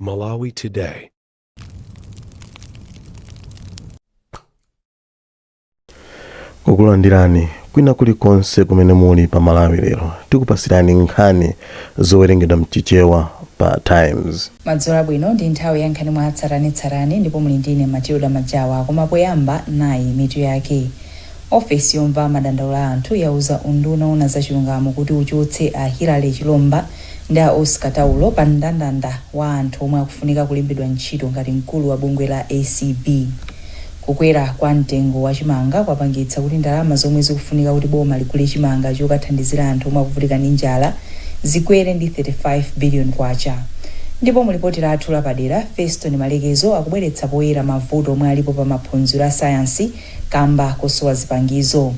Malawi Today. Kukulandirani kwina kulikonse kumene muli pa Malawi lero tikupasirani nkhani zowerengedwa mchichewa pa Times. Madzulo abwino ndi nthawi ya nkhani mwa tsatanetsatane ndipo muli ndine Matilda Majawa koma poyamba nayi mitu yake. Ofesi yomva madandaulo a anthu yauza unduna wa zachilungamo kuti uchotse a Hilary Chilomba ndi a Oscar Taulo pa mndandanda wa anthu omwe akufunika kulembedwa ntchito ngati mkulu wa bungwe la ACB. Kukwera kwa mtengo wa chimanga kwapangitsa kuti ndalama zomwe zikufunika kuti boma ligule chimanga chokathandizira anthu omwe akuvutika ndi njala zikwere ndi 35 billion kwacha. Ndipo mulipoti lathu lapadera Feston Malekezo akubweretsa poyera mavuto omwe alipo pa maphunziro a sayansi kamba kosowa zipangizo.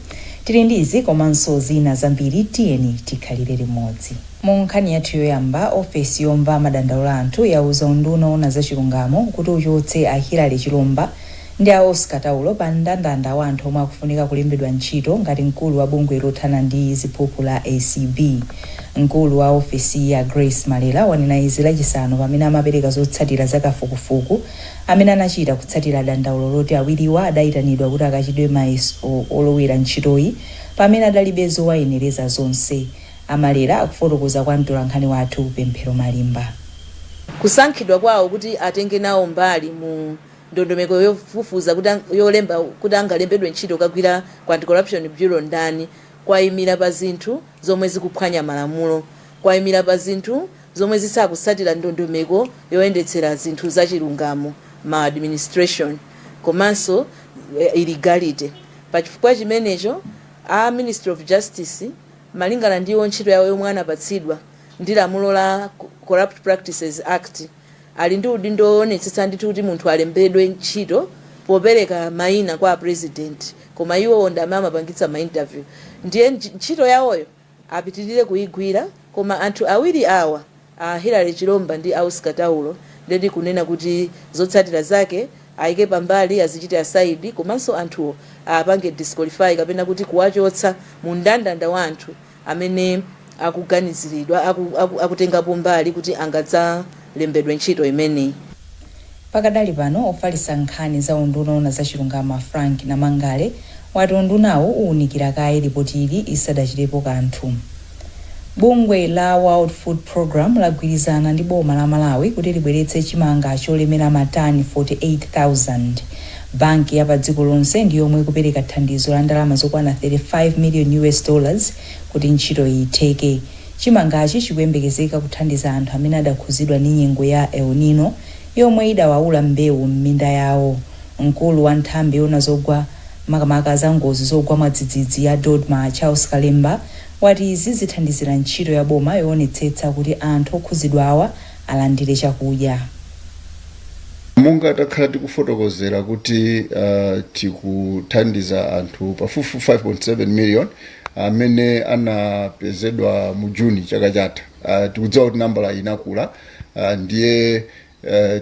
Tili ndizi komanso zina zambiri tiyeni tikhalire limodzi. Mu nkhani yathu yoyamba ofesi yomva madandaulo a anthu yauza unduna wa zachilungamo kuti uchotse a Hilary Chilomba ndi a Oscar Taulo pa mndandanda wa anthu omwe akufunika kulembedwa ntchito ngati mkulu wa bungwe lothana ndi ziphuphu la ACB. Mkulu wa ofesi ya Grace Malela wanena izi lachisanu pamene amapereka zotsatira za kafukufuku amene anachita kutsatira dandaulo loti awiriwa adayitanidwa kuti akachitidwe mayeso olowera ntchitoyi pamene adalibe zowayenereza zonse. Amalela akufotokoza kwa mtolankhani wathu Pemphero Malimba. Kusankhidwa kwawo kuti atenge nawo mbali mu ndondomeko yofufuza yolemba kuti angalembedwe ntchito kagwira kwa Anti-Corruption Bureau ndani kwayimira pa zinthu zomwe zikuphwanya malamulo, kwayimira pa zinthu zomwe zisakusatira ndondomeko yoyendetsera zinthu zachilungamo ma administration komanso illegality. Pachifukwa chimenecho a Ministry of Justice malingana ndiwo ntchito yawo yomwe anapatsidwa ndi lamulo la Corrupt Practices Act ali ndi udindo woonetsetsa ndithu kuti munthu alembedwe ntchito popereka mayina kwa president koma iwo ndamama amapangitsa ma interview. Ndiye ntchito yawoyo apitirire kuigwira koma anthu awiri awa a Hilary Chilomba ndi Oscar Taulo ndi kunena kuti zotsatira zake ayike pambali azichite aside komanso anthu apange disqualify kapena kuti kuwachotsa mu mndandanda wa anthu amene akuganiziridwa akutengapo mbali kuti angadzalembedwe ntchito imeneyi. Pakadali pano ofalitsa nkhani za unduna wa zachilungamo Frank Namangale wati undunawo uwunikira kaye ripoti ili isadachitepo kanthu. Bungwe la World Food Program lagwirizana ndi boma la Malawi kuti libweretse chimanga cholemera matani 48,000. Banki ya pa dziko lonse ndi yomwe kupereka thandizo la ndalama zokwana 35 million US dollars kuti ntchito itheke. Chimangachi chikuyembekezeka kuthandiza anthu amene adakhuzidwa ndi nyengo ya El Nino yomwe idawawula mbewu m'minda yawo. Mkulu wa nthambi yona zogwa makamaka za ngozi zogwa mwadzidzidzi ya Dodma Charles Kalemba wati izi zithandizira ntchito ya boma yoonetsetsa kuti anthu okhuzidwa awa alandire chakudya. Munga takhala tikufotokozera kuti tikuthandiza anthu pafupi 5.7 million amene anapezedwa mu Juni chaka chatha. Tikudziwa kuti nambala inakula ndiye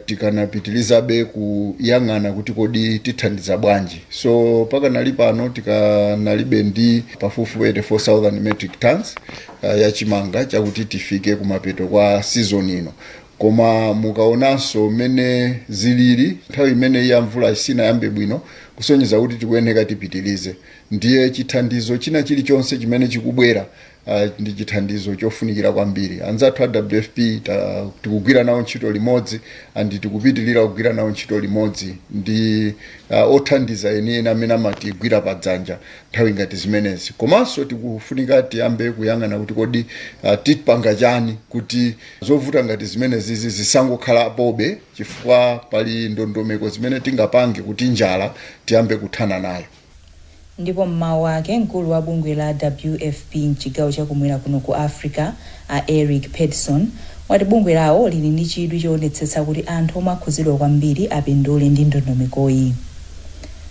tikanapitilizabe kuyang'ana kuti kodi tithandiza bwanji. So pakanali pano tikanalibe ndi pafupi 84,000 metric tons ya chimanga chakuti tifike kumapeto kwa season ino. Koma mukaonanso mene zilili nthawi imene ya mvula isina yambe bwino kusonyeza kuti tikuyeneka tipitilize. Ndiye chithandizo china chilichonse chimene chikubwera ndi chithandizo chofunikira kwambiri. Anzathu a WFP tikugwira nawo ntchito limodzi andi tikupitirira kugwira nawo ntchito limodzi ndi othandiza eni amene amatigwira padzanja nthawi ngati zimenezi. Komanso tikufunika tiyambe kuyang'ana kuti kodi tipanga chani kuti zovuta ngati zimenezi zisangokhala pobe chifukwa pali ndondomeko zimene tingapange kuti njala tiyambe kuthana nayo. Ndipo mmawu ake mkulu wa bungwe la WFP mchigawo chakumwera kuno ku Africa a Eric Peterson wati bungwe lawo lili ndi chidwi choonetsetsa kuti anthu omwe akhuzidwa kwambiri apindule ndi ndondomekoyi.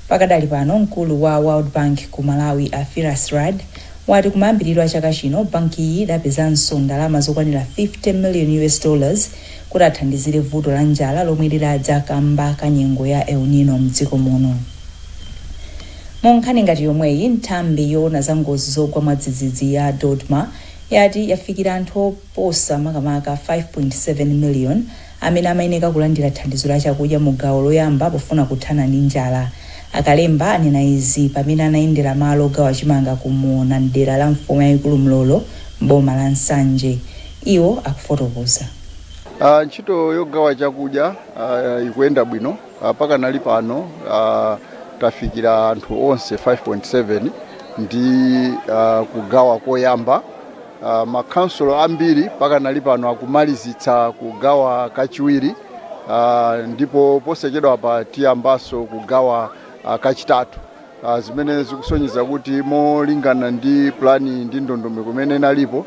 Pakadali pano mkulu wa World Bank ku Malawi a Firas Rad wati kumayambiriro a chaka chino banki iyi idapezanso ndalama zokwanira 50 million US dollars kuti athandizire vuto la njala lomwe liladza kamba ka nyengo ya El Nino mdziko muno. Monkhani ngati yomweyi nthambi yoona za ngozi zogwa mwadzidzidzi ya Dodma yati yafikira anthu oposa makamaka 5.7 million amene amayeneka kulandira thandizo la chakudya mu gawo loyamba pofuna kuthana ndi njala. Akalemba anena izi pamene anayendera malo ogawa chimanga kumuona mdera la mfumu yayikulu Mlolo mboma la Nsanje. Iwo akufotokoza. Ntchito yogawa chakudya ikuyenda bwino. Paka nali pano tafikira anthu onse 5.7 ndi kugawa koyamba. Makansulo ambiri paka nali pano akumalizitsa kugawa kachiwiri, ndipo posachedwa pa tiyambaso kugawa kachitatu. Zimene zikusonyeza kuti molingana ndi plani ndi ndondomeko imene inalipo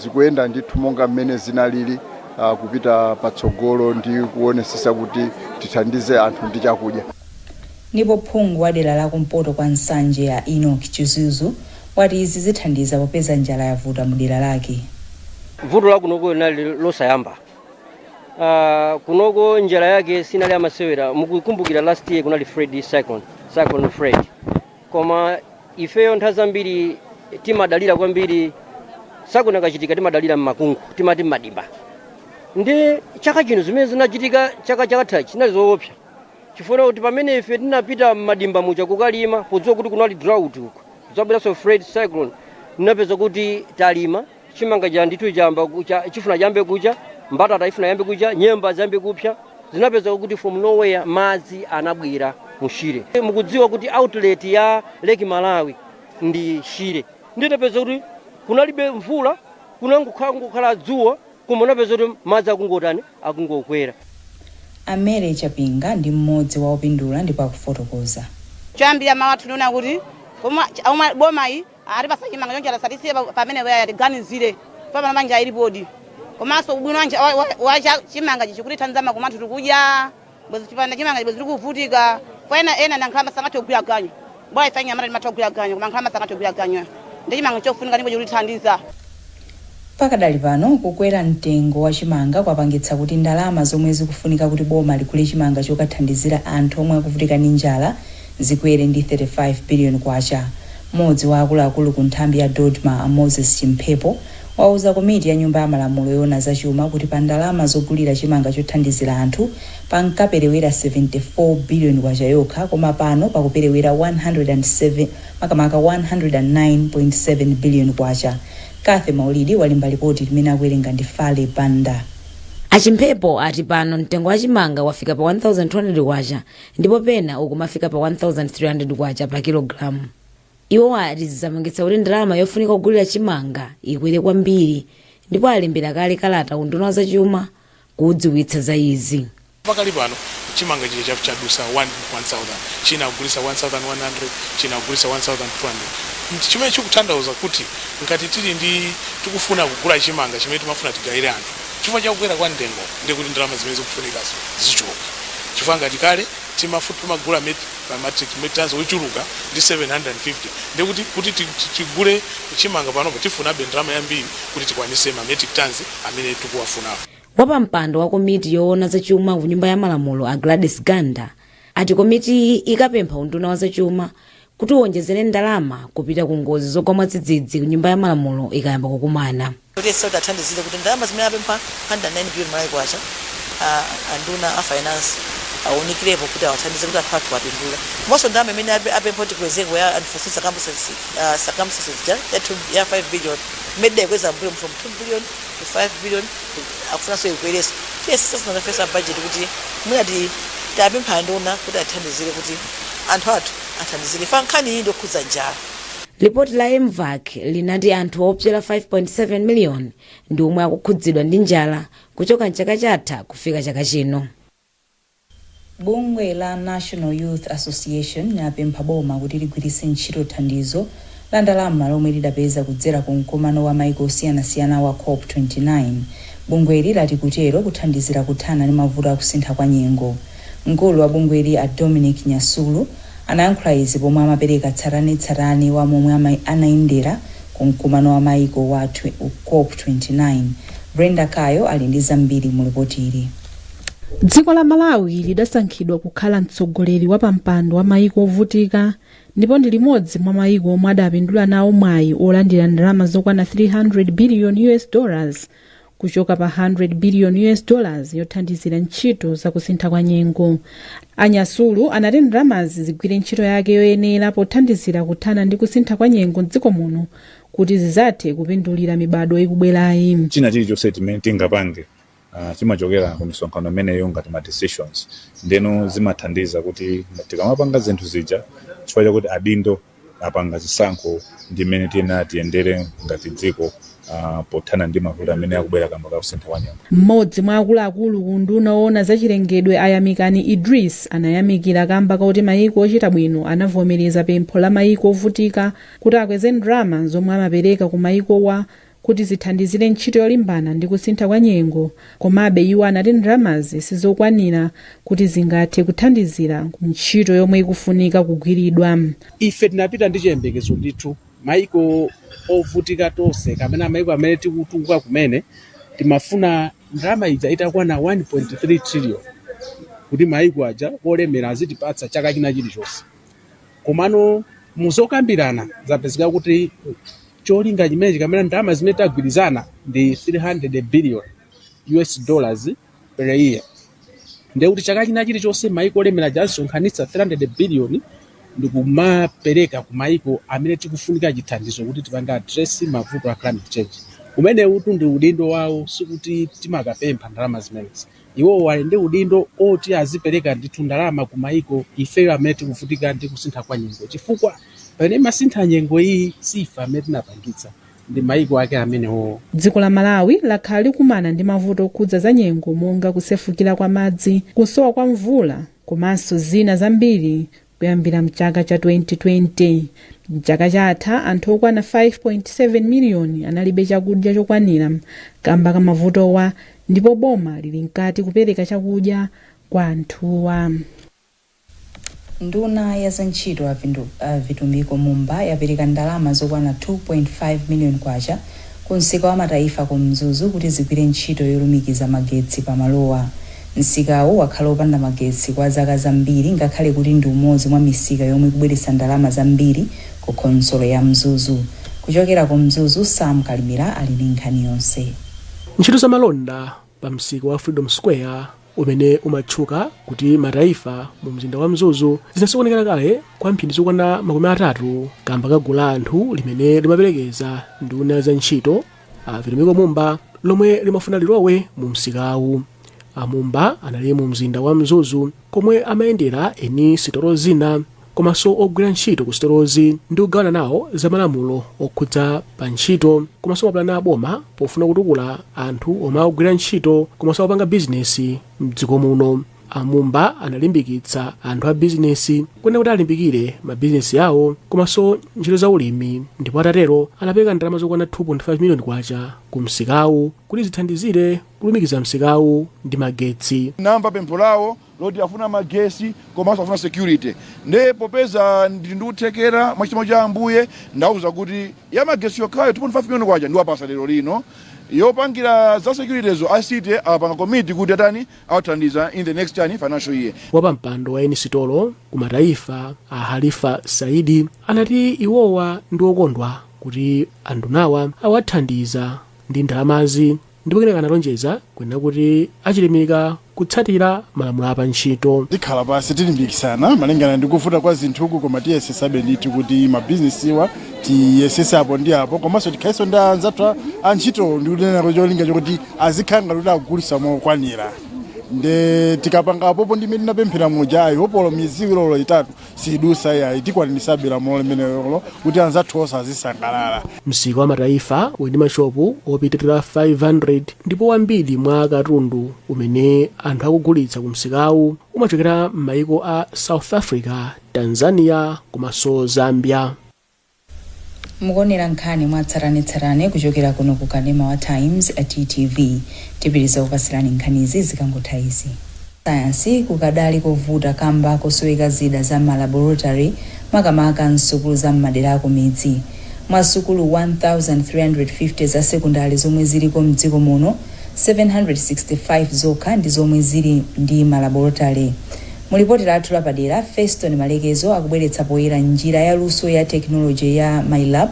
zikuyenda ndithu monga mmene zinalili kupita patsogolo ndi kuonesesa kuti tithandize anthu ndi chakudya. Ndipo phungu wa dera la kumpoto kwa Nsanje ya Enoch Chizuzu wati izi zithandiza popeza njala yavuta mu dera lake. Vuto la kunoko linali losayamba. Kunoko njala yake sinali amasewera. Mukukumbukira last year kunali cyclone Fred. Koma ifeyo nthawi zambiri timadalira kwambiri sakuna kachitika timadalira mmakungu timati madimba. Ndi chaka chino zimene zinachitika chaka chatha chinali zoopsa. Chifukwa kuti pamene ife tinapita madimba mucha kukalima podziwa kuti kunali drought uko. Zabweraso Fred cyclone napeza kuti talima chimanga cha ndithu chifuna chambe kucha, mbatata ifuna yambe kucha, nyemba zambe kupsa. Zinapeza kuti from nowhere madzi anabwera mushire. Mukudziwa kuti outlet ya Lake Malawi ndi Shire. Nditapeza kuti kunalibe mvula, kunangokhala dzuwa, koma napeza kuti madzi akungokwera. Amere Chapinga ndi mmodzi wa opindula ndipo akufotokoza. Choyambira mawa tunaona kuti koma boma iyi ari basa chimanga chonje alasatise pamene yaganizire pamene manja ilipodi. Komanso ubwino wa chimanga chichikuti tanzama komatu tukudya bwezi chipanda chimanga bwezi tikuvutika ena nankhama sangatho kugwira ganyo bwa ifanya mara matho kugwira ganyo koma nkhama sangatho kugwira ganyo ndi chimanga chofunika ndipo chikuthandiza. Pakadali pano kukwera mtengo wa chimanga kwapangitsa kuti ndalama zomwe zikufunika kuti boma likule chimanga chokathandizira anthu omwe akuvutika ndi njala zikwere ndi 35 billion kwacha. Mmodzi wa akuluakulu ku nthambi ya Dodma Moses Chimphepo wauza komiti ya nyumba ya malamulo yoona zachuma kuti pa ndalama zogulira chimanga chothandizira anthu pankaperewera 74 billion kwacha yokha, koma pano pakuperewera 109.7 billion kwacha. Kathe Maulidi walemba ripoti limene akuwerenga ndi Fale Banda. Achimphepo ati pano mtengo wa chimanga wafika pa 1200 kwacha ndipo pena ukumafika pa 1300 kwacha pa kilogramu. Iwo ati zizamangitsa kuti ndalama yofunika kugulira chimanga ikwere kwambiri, ndipo alembera kale kalata unduna zachuma kudziwitsa za izi. Pakali pano chimanga chije chadusa 1000, china kugulisa 1100, china kugulisa 1200. Chimene chikutanthauza kuti ngati tili ndi tikufuna kugula chimanga chimene timafuna tigayire anthu, chifukwa chakukwera kwa mtengo ndi kuti ndalama zimene zikufunikazo zichoka. Chifukwa ngati kale timagula matric meters ochuluka ndi 750, ndi kuti tigule chimanga panopo tifunabe ndalama yambiri kuti tikwanise ma metric tons amene tikuwafunapo. Wapampando wa komiti yoona zachuma ku nyumba ya malamulo a Gladys Ganda ati komiti ikapempha unduna wa zachuma kuti uwonjezere ndalama kupita ku ngozi zogwa mwadzidzidzi ku nyumba ya malamulo ikayamba kukumana. Kuti sauti athandizire kuti ndalama zimene apempha 109 billion malawi kwacha anduna a finance awunikirepo kuti awathandize kuti anthu athu apindula. Komanso ndalama imene apempha kuti kuwezekwe ya unforeseen circumstances ya 5 billion imene ikweza mbuyo from 2 billion to 5 billion akufunanso ikwereso. Yes, sinazafesa budget kuti mwati tapempha nduna kuti athandizire kuti anthu athu athandizire fankhani iyi ndokhudza njala. Ripoti la MVAC linati anthu opsera 5.7 million ndi omwe akukhudzidwa ndi njala kuchoka mchaka chatha kufika chaka chino. Bungwe la National Youth Association lapempha boma kuti ligwiritse ntchito thandizo la ndalama lomwe lidapeza kudzera ku mkumano wa maiko osiyanasiyana wa COP29. Bungweli lati kutero kuthandizira kuthana ndi mavuto akusintha kwa nyengo. Mkulu wa bungweli a Dominic Nyasulu anayankhula izi pomwe amapereka tsatanetsatane wa momwe anayendera ku mkumano wa maiko wa COP29. Brenda Kayo ali ndi zambiri mu ripoti ili. Dziko la Malawi lidasankhidwa kukhala mtsogoleri wa pampando wa maiko ovutika, ndipo ndi limodzi mwa maiko omwe adapindula nawo mwayi olandira ndalama zokwana $300 billion kuchoka pa 100 billion US dollars yothandizira ntchito zakusintha kwa nyengo. Anyasulu anati ndalamazi zigwire ntchito yake yoyenera pothandizira kuthana ndi kusintha kwa nyengo m'dziko muno kuti zizathe kupindulira mibado ikubwerayi. China chilichonse chimene tingapange chimachokera ku misonkhano imeneyo ngati ma decisions ndeno zimathandiza kuti tikamapanga zinthu zija chifukwa chakuti adindo apanga zisankho ndi mmene tiyendere ngati dziko pothana ndi mavuto amene akubwera kamba ka kusintha kwa nyengo. Mmodzi mwa akuluakulu ku nduna owona zachilengedwe Ayamikani Idris anayamikira kamba kuti mayiko ochita bwino anavomereza pempho la mayiko ovutika kuti akweze ndalama zomwe amapereka ku mayikowa kuti zithandizire ntchito yolimbana ndi kusintha kwa nyengo, komabe iwo anati ndalamazi sizokwanira kuti zingathe kuthandizira ntchito yomwe ikufunika kugwiridwa. Ife tinapita ndi chiyembekezo ndithu mayiko ovutika tonse kapena mayiko amene tikutunga kumene timafuna ndalama ija itakwana 1.3 trillion kuti mayiko aja olemera azitipatsa chaka china chilichonse. Komano muzokambirana zapezeka kuti cholinga chimene chikamena ndalama zimene tagwirizana ndi 300 billion US dollars per year. Ndiye kuti chaka china chilichonse mayiko olemera azisonkhanitsa 300 billion ndi kumapereka ku mayiko amene tikufunika chithandizo kuti tipange address mavuto a climate change. Umene utu ndi udindo wawo, sikuti timakapempha ndalama zimenezi. Iwo wali ndi udindo oti azipereka ndithu ndalama ku mayiko ifeyo amene tikuvutika ndi kusintha kwa nyengo, chifukwa pamene masintha nyengo iyi sifa amene tinapangitsa ndi mayiko ake amenewo. Dziko la Malawi lakhala likumana ndi mavuto okhudza za nyengo monga kusefukira kwa madzi, kusowa kwa mvula komanso zina zambiri kuyambira mchaka cha 2020. Mchaka chatha anthu okwana 5.7 miliyoni analibe chakudya chokwanira kamba ka mavutowa, ndipo boma lili nkati kupereka chakudya kwa anthuwa. Nduna ya zantchito Vitumbiko Mumba yapereka ndalama zokwana 2.5 miliyoni kwacha ku msika wa mataifa ku Mzuzu kuti zigwire ntchito yolumikiza magetsi pamalowa. Msikawo wakhala opanda magetsi kwa zaka zambiri ngakhale kuti ndi umodzi mwa misika yomwe ikubweretsa ndalama zambiri ku khonsolo ya Mzuzu. Kuchokera ku Mzuzu, Sam Kalimira ali ndi nkhani yonse. Ntchito za malonda pa msika wa Freedom Square umene umatchuka kuti mataifa mu mzinda wa Mzuzu zinasokonekera kale kwa mphindi zokwana 30 kamba ka gulu la anthu limene limaperekeza nduna za ntchito Vitumbiko Mumba lomwe limafuna lilowe mu msikawu. Amumba anali mu mzinda wa Mzuzu komwe amayendera eni sitolo zina komanso ogwira ntchito ku sitolozi ndi kugawana nawo za malamulo okhudza pa ntchito komanso mapulani a boma pofuna kutukula anthu omwe akugwira ntchito komanso akupanga bizinesi m'dziko muno. Amumba analimbikitsa anthu a bizinesi kwene kuti alimbikire mabizinesi yawo komanso ntchito za ulimi, ndipo atatero anapereka ndalama zokwana 2.5 miliyoni kwacha ku msikawu kuti zithandizire kulumikiza msikawu ndi magetsi. Namba pempho lawo loti afuna magesi komanso afuna security. Nde popeza ndikuthekera mwachimo cha Ambuye ndauza kuti ya magesi yokhayo 2.5 miliyoni kwacha ndiwapasa lero lino. Yopangira za securityzo asite apanga komiti kuti atani awathandiza in the next financial year. Wapampando wa eni sitolo ku mataifa a Halifa Saidi anati iwowa ndi okondwa kuti andunawa awathandiza ndi ndalamazi, ndipo kenaka analonjeza kwena kuti achilimika kutsatira malamulo apa ntchito. Tikhala pasi tilimbikisana malingana ndi kuvuta kwa zinthuku koma tiyesesabe ndithu kuti mabizinesiwa tiyesese apo ndi apo komanso tikhaiso ndi anzathu a ntchito ndi kunena cholinga chokuti azikhala kuti akugulitsa mokwanira. Nde tikapanga apopo ndi mmene tinapemphera mujayi hopolo miyezi iwiri itatu sidusa yayi tikwanirisabe lamulo limenelo kuti anzathu onse azisangalala. Msika wa mataifa uli mashopu opitirira 500 ndipo wambiri mwa katundu umene anthu akugulitsa ku msikawu umachokera m'mayiko a South Africa, Tanzania komanso Zambia. Mukonera nkhani mwatsatanetsatane kuchokera kuno ku Kanema wa Times a TTV. Tipitiriza kupasirani nkhanizi zikangotha izi. Sayansi kukadali kovuta kamba kosoweka zida za malaboratory makamaka msukulu za m'madera aku midzi. Mwa sukulu 1350 za sekondari zomwe ziliko mdziko muno, 765 zokha ndi zomwe zili ndi malaboratory. Mulipoti lathu lapadera, Feston Malekezo akubweretsa poyera njira ya luso ya teknoloji ya MyLab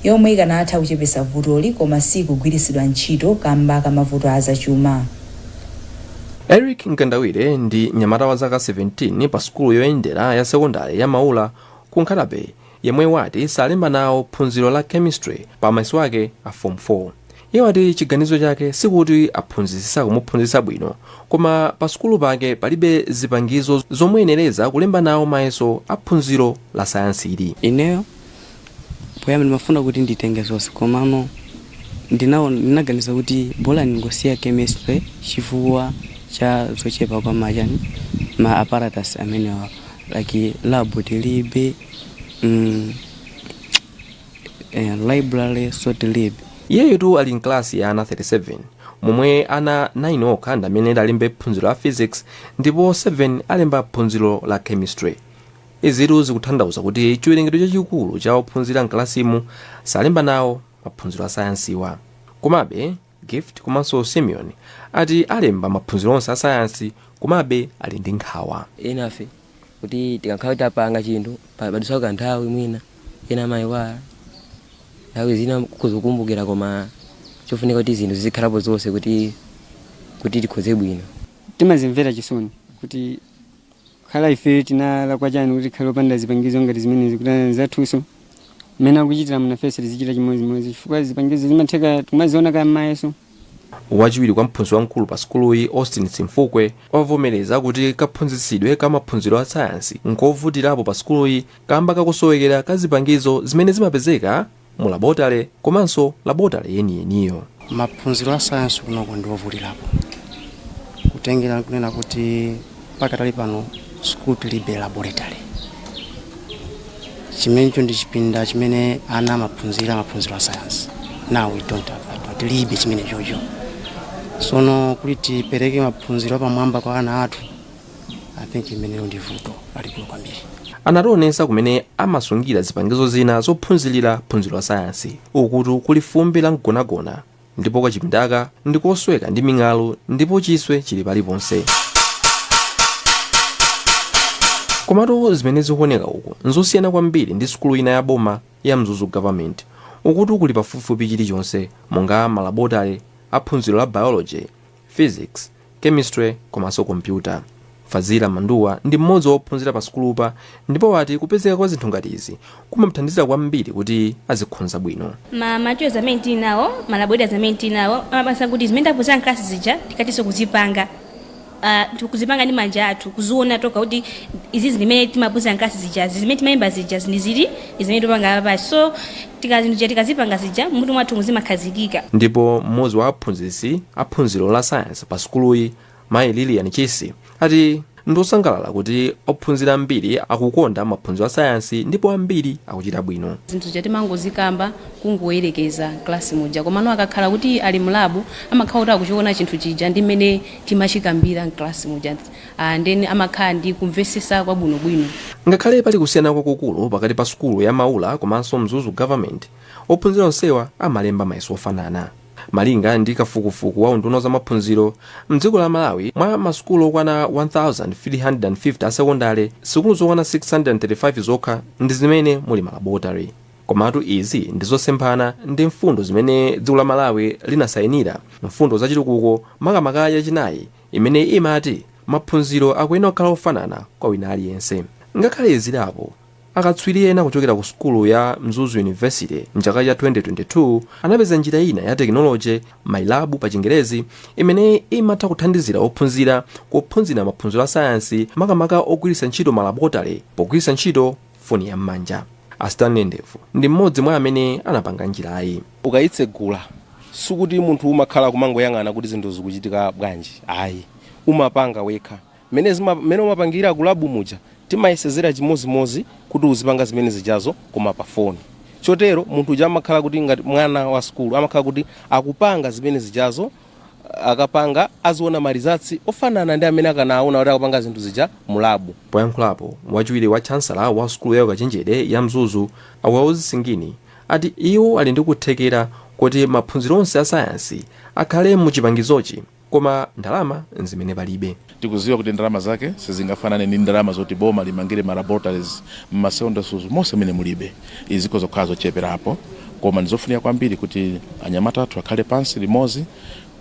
yomwe ikanatha kuchepesa vutoli koma sikugwiritsidwa ntchito kamba ka mavuto azachuma. Eric Nkandawire ndi mnyamata wa zaka 17 pa sukulu yoyendera ya sekondari ya Maula ku Nkatabe yemwe wati salemba nawo phunziro la chemistry pa mayeso ake a form 4. Iye wati chiganizo chake sikuti aphunzitsi kumuphunzitsa bwino koma pa sukulu pake palibe zipangizo zomwenereza kulemba nawo mayeso a phunziro la sayansi ili. Ineyo poyamba ndimafuna kuti nditenge zonse komano ndinaganiza kuti bola ndingosiya chemistry chifukwa cha zochepa kwa majani ma apparatus amenewa like lab tilibe library sort lib. Iyetu ali mklasi ya ana 37 momwe ana 9 okha amene alembe phunziro la physics ndipo 7 alemba phunziro la chemistry. Izitu zikutanthauza kuti chiwerengero chachikulu cha ophunzira mklasimu salemba nawo maphunziro a sayansiwa. Komabe Gift komanso Simeon ati alemba maphunziro onse a sayansi komabe ali ndi nkhawa. Enafe kuti tikakhala kuti apanga chinthu padusa kanthawi mwina ena mayiwala nthawi zina kukumbukira koma chofunika kuti zinthu zizikhalapo zonse kuti tikhoze bwino. Timazimvera chisoni kuti khala ife tinalakwa chani kuti khale opanda zipangizo ngati zimenezi kuti zathuso mmene akuchitira munafesi zichita chimodzimodzi chifukwa zipangizo zimatheka timaziona kaya mayeso. Wachiwiri kwa mphunzitsi wamkulu pa sukuluyi Austin Simfukwe wavomereza kuti kaphunzitsidwe ka maphunziro a sayansi nkovutirapo pa sukuluyi kamba kakusowekera ka zipangizo zimene zimapezeka mu labotale komanso labotale yeniyeniyo. Maphunziro a sayansi kunoko ndiovutirapo kutengera kunena kuti pakatali pano sukulu tilibe laboratory chimenecho ndi chipinda chimene ana maphunziro a sayansi. Now we don't have that, tilibe chimene chocho. Sono kuti tipereke maphunziro pamwamba kwa ana athu I think imeneyo ndi vuto lalikulu kwambiri. Anaonesa kumene amasungira zipangizo zina zophunzirira phunziro la sayansi ukuti kuli fumbi la mgonagona ndipo kachipindaka ndikosweka ndi ming'alu ndipo chiswe chili paliponse. Komatu zimene zikuoneka uku nzosiyana kwambiri ndi sukulu ina ya boma ya Mzuzu government ukuti kuli pafupifupi chilichonse monga malabotale aphunziro la biology, physics, chemistry komanso computer. Fazila Manduwa ndi mmodzi wophunzira pa sukulupa ndipo wati kupezeka kwa zinthu ngati izi kumamthandizira kwambiri kuti azikhonza bwino. Macho zamene tinawo malabodi zamene tinawo amabasa kuti zimene taphunzira klasi zija tikatiso kuzipanga tukuzipanga ndi manja athu kuziona toka kuti izi zimene timaphunzira klasi zija zimene timayimba zija zili zimene tupanga apa so tikazipanga zija mutu mwathu muzimakhazikika. Ndipo mmodzi wa aphunzitsi aphunziro la science pa sukuluyi Mai Lilian Chisi ati ndosangalala kuti ophunzira ambiri akukonda maphunziro a sayansi ndipo ambiri akuchita bwino. Zinthu zatimangozikamba kungoyerekeza klasi moja komano akakhala kuti ali mlabu amakhala kuti akuchiona chinthu chija ndi mmene timachikambira klasi moja then amakhala ndi kumvesesa kwa bwinobwino. Ngakhale pali kusiyana kwakukulu pakati pa sukulu ya Maula komanso Mzuzu government ophunzira onsewa amalemba mayeso ofanana. Malinga ndi kafukufuku wa unduna za maphunziro mdziko la Malawi mwa masukulu okwana 1350 a sekondari sukulu zokwana 635 zokha ndi zimene muli malabotary. Komatu izi ndizosemphana ndi mfundo zimene dziko la Malawi linasayinira mfundo zachitukuko makamaka yachinayi imene imati maphunziro akuyenera kukhala ofanana kwa wina aliyense. Ngakhale zilipo akatswiri ena kuchokera ku sukulu ya Mzuzu University mchaka cha 2022 anapeza njira ina ya teknoloji mailabu pa Chingerezi imene imatha kuthandizira ophunzira kuphunzira maphunziro a sayansi makamaka ogwiritsa ntchito malabotale pogwiritsa ntchito foni ya m'manja. Astan Ndevu ndi mmodzi mwa amene anapanga njirayi. Ukayitsegula sukuti munthu umakhala kumangoyang'ana kuti zinthu zikuchitika bwanji ayi umapanga wekha mmene umapangira kulabu muja timayesezera chimozimozi kuti uzipanga zimene zijazo koma pa foni. Chotero munthu uja amakhala kuti ngati mwana wa sukulu amakhala kuti akupanga zimene zijazo akapanga aziona marizatsi ofanana ndi amene akanaona kuti akupanga zinthu zija mulabu. Poyankhulapo wachiwiri wa chancellor wa sukulu ya Kachenjede ya Mzuzu Awaozi Singini ati iwo ali ndi kuthekera kuti maphunziro onse a sayansi akhale mu chipangizochi koma ndalama zimene palibe. Tikuziwa kuti ndalama zake sizingafanane ndi ndalama zoti boma limangire ma laboratories m'masecondary schools monse mene mulibe. Izi zikhoza kukhala zocheperapo koma ndizofunika kwambiri kuti anyamata athu akhale pansi limodzi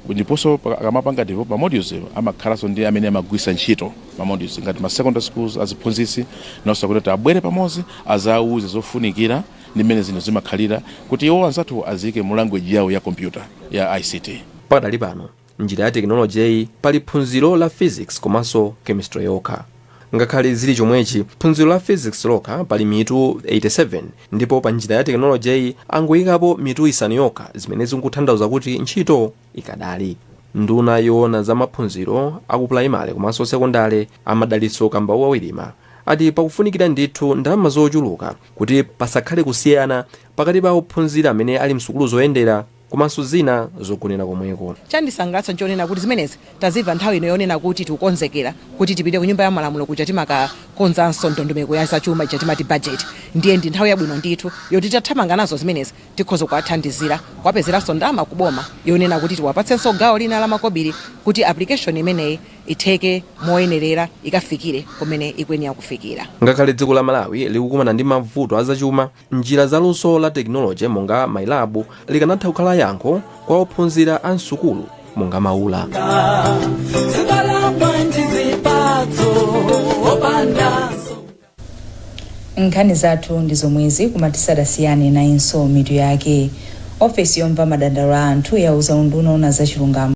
ndiponso akamapanga develop modules amakhalanso ndi amene amagwisa ntchito modules ngati ma secondary schools aziphunzitsi nawonso kuti abwere pamodzi azawuze zofunikira ndi mmene zinthu zimakhalira kuti iwo anzathu azike mu language yawo ya computer ya ICT. Padali pano njira ya teknoloji pali phunziro la physics komanso chemistry yokha. Ngakhale zili chomwechi phunziro la physics lokha pali mitu 87 ndipo pa njira ya teknoloji angoyikapo mitu 5 yokha zimene zikutanthauza kuti ntchito ikadali. Nduna yoona za maphunziro aku primary komanso sekondale amadalitso kamba wawirima ati pakufunikira ndithu ndalama zochuluka kuti pasakhale kusiyana pakati pa ophunzira amene ali msukulu zoyendera komanso zina zogonera komweko. Chandisangalatsa nchonena kuti zimenezi tazimva nthawi ino yonena kuti tikukonzekera kuti tipite ku nyumba ya malamulo kuja timakakonzanso ndondomeko ya zachuma ija timati budget. Ndiye ndi nthawi yabwino ndithu yoti tathamanga nazo zimenezi tikhoza kuwathandizira kuwapezeranso ndalama kuboma yonena kuti tiwapatsenso gawo lina la makobiri kuti application imeneyi itheke moyenerera ikafikire kumene ikwenera kufikira. Ngakhale dziko la Malawi likukumana ndi mavuto azachuma, njira za luso la teknoloji monga mailabu likanatha kukhala yankho kwa ophunzira a msukulu monga maula. Nkhani zathu ndi zomwezi kumatisadasiyane nayinso mitu yake. Ofesi yomva madandaulo a anthu yauza unduna wa zachilungamo